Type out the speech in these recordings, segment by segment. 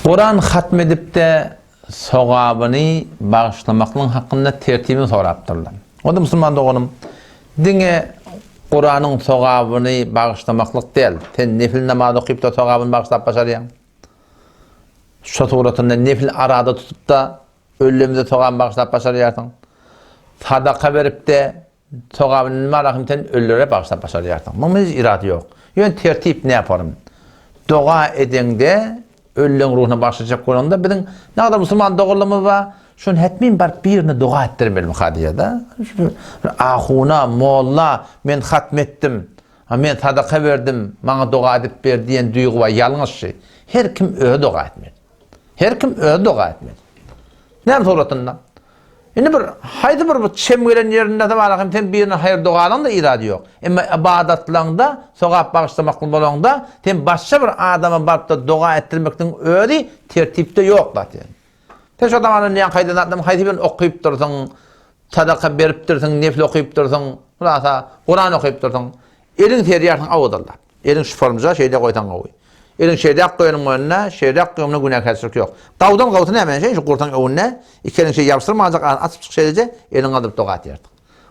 Kur'an hatmedip de sogabını bağışlamaklığın hakkında tertibini soraptırlar. O da Müslüman doğanım. Dine Kur'an'ın sogabını bağışlamaklık değil. Sen nefil namazı okuyup da sogabını bağışlayıp başarıyan. Şu suratında nefil arada tutup da ölümde sogabını bağışlayıp başarıyarsın. Sadaka verip de sogabını marakimten ölülere bağışlayıp başarıyarsın. Bunun hiç iradı yok. Yani tertip ne yaparım? Dua eden de ölülerin ruhuna başlayacak konumda bizim ne kadar Müslüman doğruluğumuz var. Şunu etmeyin bar birini dua ettirmeyelim hadiye da. Ahuna, molla, men hatmettim, men sadaka verdim, bana dua edip ver diyen duygu var, yalnız şey. Her kim öyle dua etmez. Her kim öyle dua etmez. Ne yaptığından? Şimdi bir haydi bir çemgelen yerinde de var, hem birine hayır dualan da iradı yok. Ama ibadetlerde, sogap bağışlamaklı bolanda, hem başka bir adama barıp da dua ettirmekten öyle tertipte yok zaten. Teş adamın ne kaydan adam haydi ben okuyup dursun, sadaka verip dursun, nefil okuyup dursun, Kur'an okuyup dursun. Elin teriyatın avudurlar. Elin şu formca şeyde koytan koy. Elin şeriat koyanın önüne, şeriat koyanın günah kesirlik yok. Qavdan qavtına hemen şey, şu kurtan önüne, İkelin şey yapsırmayacak, atıp çık şeylece, elin alıp doğa atıyorduk.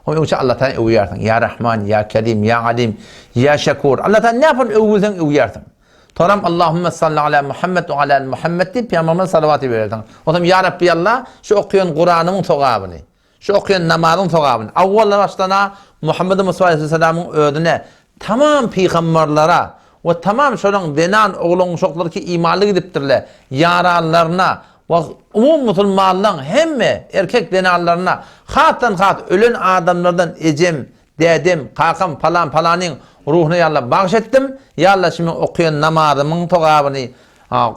Onun için Allah'tan övüyordun. Ya Rahman, Ya Kerim, Ya Alim, Ya Şekur. Allah'tan ne yapın övülsen övüyordun. Toram Allahümme salli ala Muhammed ve ala Muhammed deyip Peygamber'e salavatı verirdin. O zaman Ya Rabbi Allah, şu okuyan Kur'an'ın sogabını, şu okuyan namazın sogabını, avvalla başlana Muhammed Mustafa Aleyhisselam'ın ödüne, tamam peygamberlere, ve tamam şolan denan oğlun şokları ki imanlı gidiptirler, yaralarına, ve umum Müslümanların hemme erkek denarlarına, hatan ölen adamlardan ecem, dedem, kakam falan falanın ruhunu yallah bağışettim. Yallah şimdi okuyan namazımın togabını,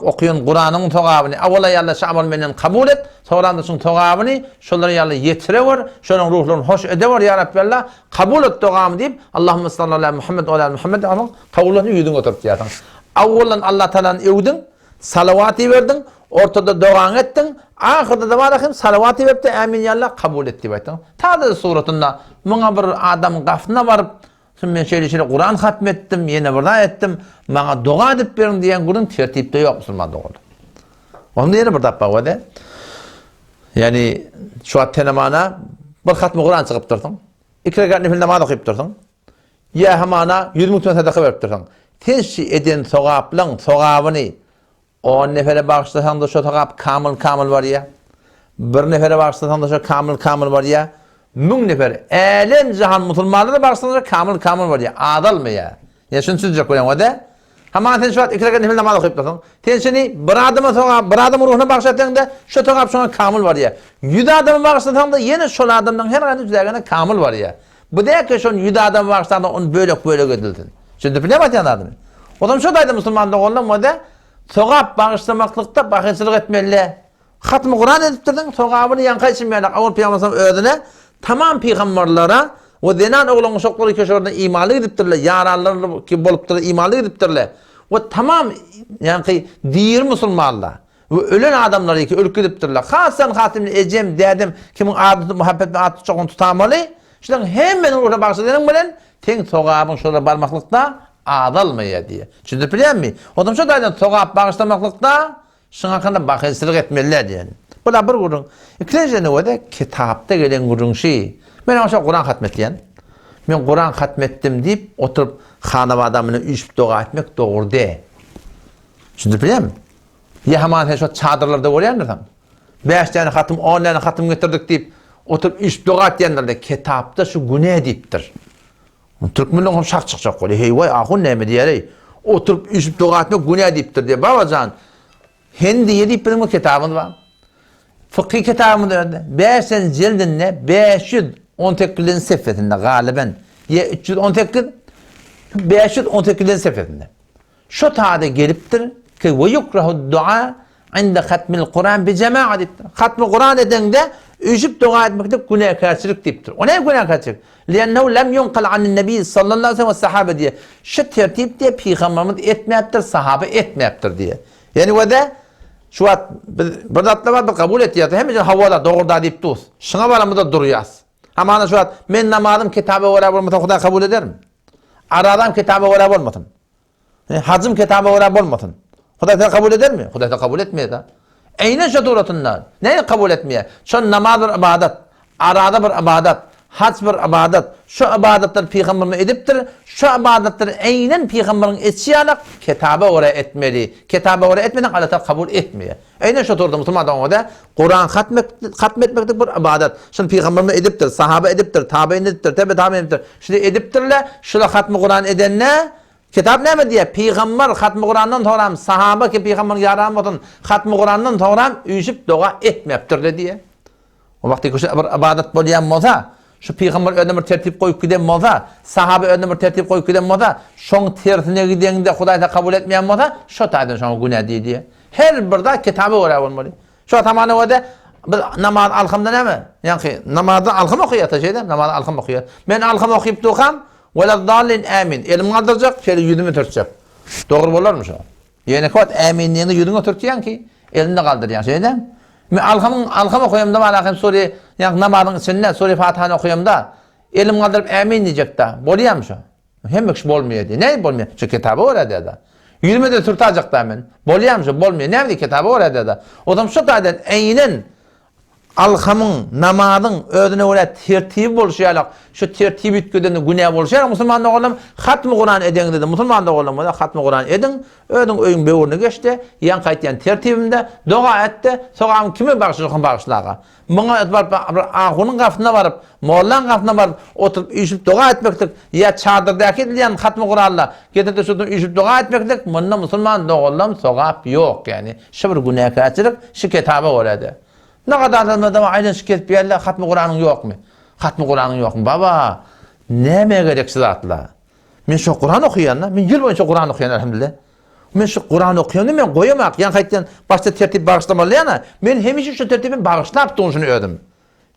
okuyan Kur'an'ın togabını, avvala yallah şamal menen kabul et, sonra da şun togabını, şunları yallah yetirever, şunun ruhlarını hoş edever ya Rabbi Allah, kabul et togabını deyip, Allahümme sallallahu aleyhi Muhammed ve aleyhi Muhammed, ama kabulünü yüzün oturup diyatın. Avvalan Allah Teala'nın evdin, salavatı verdin, ortada duan ettin, ahırda da var salavatı verip de amin yallah kabul etti baytın. Tadı suratında bana bir adam gafına varıp ben şöyle Kur'an hatmettim, yine burada ettim, bana dua edip verin diyen kurun tertipte yok Müslüman doğru. Onun yeri burada bak de. Yani şu an tenemana bir hatmi Kur'an çıkıp durdun. İki rekat nefil namaz okuyup durdun. Ya hamana 100 mutlaka sadaka verip durdun. Tenşi eden sogabını 10 nefere bağışlasan da şu sogab kamil var ya. Bir nefere bağışlasan da şu kamil var ya. 1000 nefer elen cihan Müslümanları bağışlasan da kamil var ya. Adal mı ya? Ya şunu sözcük koyan o da. Hamana ten şu an 2 rekat nefil namaz okuyup durdun. Tenşini bir adamın ruhuna bağışlatan da şu sogab şuna kamil var ya. 100 adamı bağışlatan da yine şu adamdan her üzerine kamil var ya. Bu değil ki şu 100 adamı bağışlatan da onu böyle gödüldün. Şimdi bilemez yani adamı. O zaman şu daydı Müslüman da oğlum o da sogap bağışlamaklıkta bakıcılık etmeli. Hatmi Kur'an edip durdun, sogabını yankı içinmeyeli. Avul Peygamber'in ödüne tamam peygamberlere ve denan oğlunun şokları köşelerinde imalı gidiptirler. Yararları ki boluptırlar imalı gidiptirler. Ve tamam yankı dir Müslümanlar. Ve ölen adamları ki ülkü gidiptirler. Hasan hatimli ecem dedim kimin adı muhabbet ve adı çokun tutamalı. İşte hemen ruhuna bağışlayanın bilen ten sogabın şöyle barmaklıkta adalmaya diye. Şimdi biliyor musun? O zaman şu daydan sogap bağışlamaklıkta şuna hakkında bakıcılık etmeliler diye. Bu da bir kurun. İkinci ne o da kitapta gelen kurun şey. Ben aşağı Kur'an hatmetleyen. Ben Kur'an hatmettim deyip oturup hanım adamını üç dua etmek doğru değil. Şimdi biliyor musun? Ya hemen şu çadırlarda uğrayanlar. 5 tane hatım, 10 tane hatım getirdik deyip oturup üç dua etyenler de kitapta şu günah deyiptir. Türk milletinin şak çıkacak öyle. Hey vay ahun ne mi diyerey. Oturup üç dua etmek günah deyiptir diye. Babacan Hendiye deyip benim o kitabım var. Fıkhi kitabımda öyle. 5 cildinde 518 sefetinde galiben. Ya 318 518 sefetinde. Şu taada geliptir ki ve yukrahu dua inde hatmil Kur'an bi cemaat deyiptir. Hatmi Kur'an edende ücüp dua etmekte günahkarçılık deyiptir. O ne günahkarçılık? Liannehu lem yunkal anin nebi sallallahu aleyhi ve sellem ve sahabe diye. Şu tertip diye peygamberimiz etmeyiptir, sahabe etmeyiptir diye. Yani o da şu an bir datla var kabul et ya. Hem havada doğruda deyip tuz. Şuna varamıda duruyaz. Ama şu an men namazım kitabı var olmadan Xuda kabul eder mi? Aradan kitabı var olmadan. Hacım kitabı var olmadan. Hudaý Teala kabul eder mi? Hudaý Teala kabul etmeýär da. Eýne şu duratyndan. Näme kabul etmeýär? Şu namaz bir ibadat, arada bir ibadat, hac bir ibadat. Şu ibadatlar Peýgamberme edipdir. Şu ibadatlar eýnen Peýgamberiň etýärlik kitaba ora etmeli. Kitaba ora etmeden Allah Teala kabul etmeýär. Eýne şu durda musulmanlar da Kur'an hatmetmekdir bir ibadat. Şunu Peýgamberme edipdir, sahaba edipdir, tabiin edipdir, tabiin edipdir. Şunu edipdirler, şula hatmy Kur'an edenler kitap näme diye? Peýgamber hatmy Kur'andan soňra sahaba ki Peýgamber ýaram bolsun, hatmy Kur'andan soňra üýşüp doga etmepdir diye. O wagtda şu bir ibadat bolýan bolsa, şu Peýgamber önüne bir tertip koyup giden bolsa, sahaba önüne bir tertip koyup giden bolsa, şoň tersine gidende Hudaý da kabul etmeýän bolsa, şo taýdan şoň günä diýdi. Her birde kitabı ora bolmaly. Şo tamany wada namaz alhymda näme? Ýani namazda alhym okuyýar taşeýde, namazda alhym okuyýar. Men alhym okuyup durham, wala dallin amin. Elim galdyrjak, şeýle ýüzüme törtjek. Dogry bolarmy şo? Ýene kwat aminliňi ýüzüňe törtýän ki, elinde galdyrýan şeýle. Men alhym okuyamda alahym sure, ýani namazyň içinde sure Fatihany okuyamda elim galdyryp amin diýjekda. Bolýarmy şo? Hemmek bolmaýar. Näme bolmaýar? Şu kitabı ora diýdi. Yüzüme de sürtacak da men. Bolýarmy şo? Bolmaýar. Näme kitabı ora diýdi. Odam şu taýdan eýnen alhamın, namazyň özüne göre tertibi bolşýarlyk, şu tertibi ütgedende günä bolşýar. Musulmanlar oğlum hatmy Kur'an edin dedi. Musulmanlar oğlum hatmy Kur'an edin. Özüň öýüň bewerine geçdi. Ýan gaýtýan tertibinde doga etdi. Soňra kime bagşlyk bagşlaga. Muňa etbar agynyň gafyna baryp, mollaň gafyna baryp oturup üýşüp doga etmekdik. Ýa çadyrda edilýän hatmy Kur'anla getdi şunu üýşüp doga etmekdik. Munda musulman oğlum sogap ýok ýani. Şu bir günäkärçilik şu kitaba göredi. Ne kadar adamlar aynen şikayet berler, hatmy Kur'anyň ýokmy? Hatmy Kur'anyň ýokmy? Baba, näme gereksiz atlar? Men şu Kur'an okuýanlar, men ýyl boýunça Kur'an okuýan alhamdulillah. Men şu Kur'an okuýandy men goýamak, ýani gaýtdan başda tertip bagşlamaly ýana, men hemişe şu tertibi bagşlap duruşuny ödüm.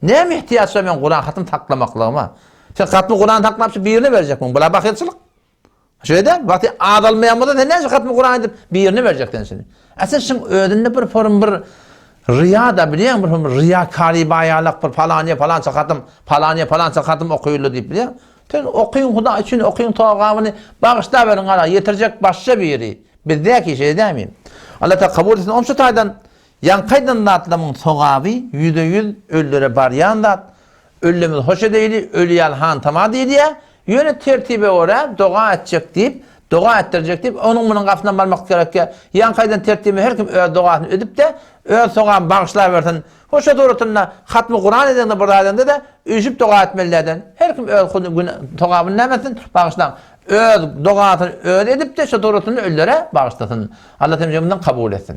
Näme ihtiýaç var men Kur'an hatym taklamaklygyma? Sen hatmy Kur'an taklapçy birini berjekmiň, bula bakýatçylyk. Şeýle, wagty adalmaýan bolsa, näme hatmy Kur'an edip birini berjekden seni. Aslında şu ödünde bir form bir riya da bilýän bir riyakary baýalyk bir falança hatym okuyuldy diýip bilýän. Sen okuyun Huda üçin okuyun tawgabyny bagşla berin ala ýetirjek başça biri. Bizdäki şey dämi? Allah ta kabul etsin. Onşu taýdan ýan gaýdan atlamyň sogaby %100 öllere barýan dat. Öllemiz hoş edeyli, ölýär han tama diýdi. Ýöne tertibe ora doga etjek diýip doga etdirjek diýip onuň munyň gafyna barmak gerek. Ýan gaýdan tertibi her kim öz dogasyny edip de öz sogan bagşlap bersin. Hoşa durutunda hatmy Kur'an edende bir adamda da üýşüp doga etmelilerden. Her kim öz togabyny nämesin bagşlan. Öz dogasyny öz edip de şu durutunda öllere bagşlasyn. Allah temizliğinden kabul etsin.